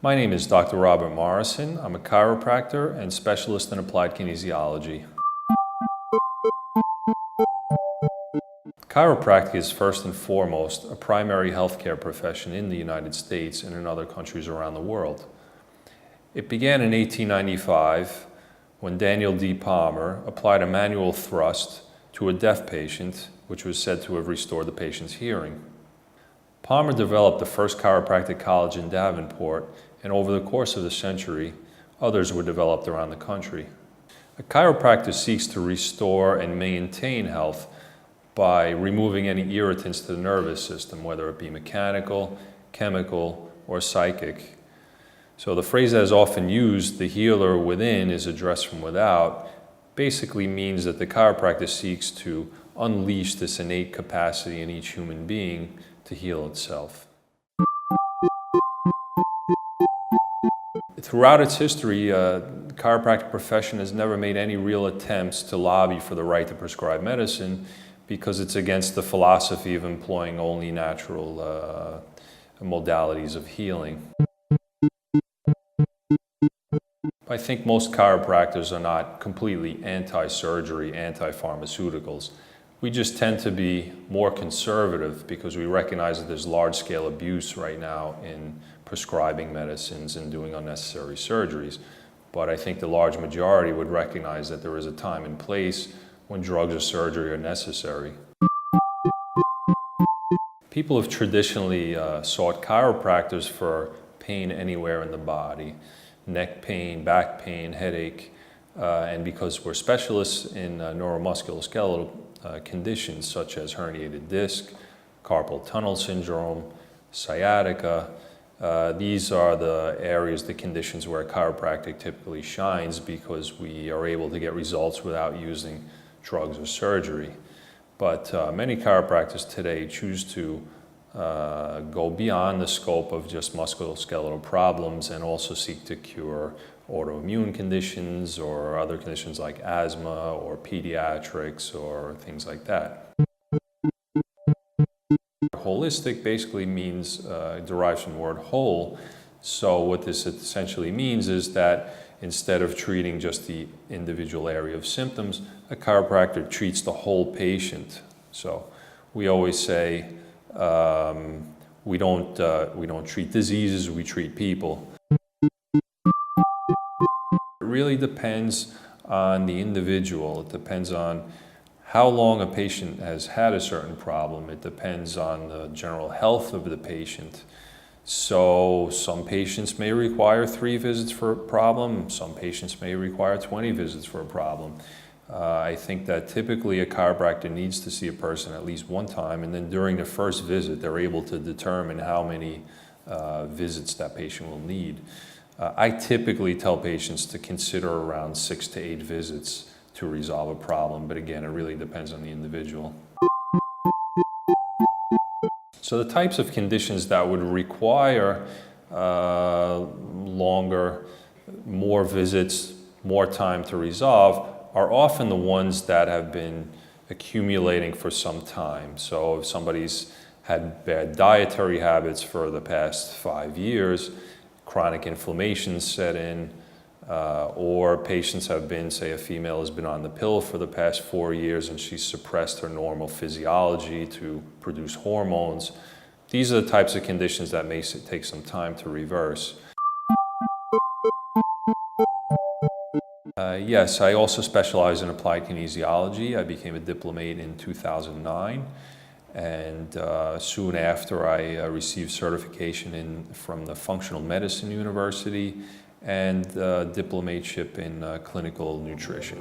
My name is Dr. Robert Morrison. I'm a chiropractor and specialist in applied kinesiology. Chiropractic is first and foremost a primary healthcare profession in the United States and in other countries around the world. It began in 1895 when Daniel D. Palmer applied a manual thrust to a deaf patient, which was said to have restored the patient's hearing. Palmer developed the first chiropractic college in Davenport, and over the course of the century, others were developed around the country. A chiropractor seeks to restore and maintain health by removing any irritants to the nervous system, whether it be mechanical, chemical, or psychic. So the phrase that is often used, "the healer within is addressed from without," basically means that the chiropractor seeks to unleash this innate capacity in each human being to heal itself. Throughout its history, the chiropractic profession has never made any real attempts to lobby for the right to prescribe medicine because it's against the philosophy of employing only natural modalities of healing. I think most chiropractors are not completely anti-surgery, anti-pharmaceuticals. We just tend to be more conservative because we recognize that there's large-scale abuse right now in prescribing medicines and doing unnecessary surgeries. But I think the large majority would recognize that there is a time and place when drugs or surgery are necessary. People have traditionally sought chiropractors for pain anywhere in the body, neck pain, back pain, headache, and because we're specialists in neuromusculoskeletal conditions such as herniated disc, carpal tunnel syndrome, sciatica. These are the areas, the conditions where chiropractic typically shines because we are able to get results without using drugs or surgery. But many chiropractors today choose to go beyond the scope of just musculoskeletal problems and also seek to cure autoimmune conditions or other conditions like asthma or pediatrics or things like that. Holistic basically means, derives from the word whole. So what this essentially means is that instead of treating just the individual area of symptoms, a chiropractor treats the whole patient. So we always say we don't treat diseases, we treat people. It really depends on the individual. It depends on how long a patient has had a certain problem. It depends on the general health of the patient. So some patients may require 3 visits for a problem. Some patients may require 20 visits for a problem. I think that typically a chiropractor needs to see a person at least one time, and then during the first visit, they're able to determine how many visits that patient will need. I typically tell patients to consider around 6 to 8 visits to resolve a problem, but again, it really depends on the individual. So the types of conditions that would require longer, more visits, more time to resolve are often the ones that have been accumulating for some time. So if somebody's had bad dietary habits for the past 5 years, chronic inflammation set in, or patients have been, say a female has been on the pill for the past 4 years and she's suppressed her normal physiology to produce hormones. These are the types of conditions that may take some time to reverse. Yes, I also specialize in applied kinesiology. I became a diplomate in 2009, and soon after I received certification from the Functional Medicine University and diplomateship in clinical nutrition.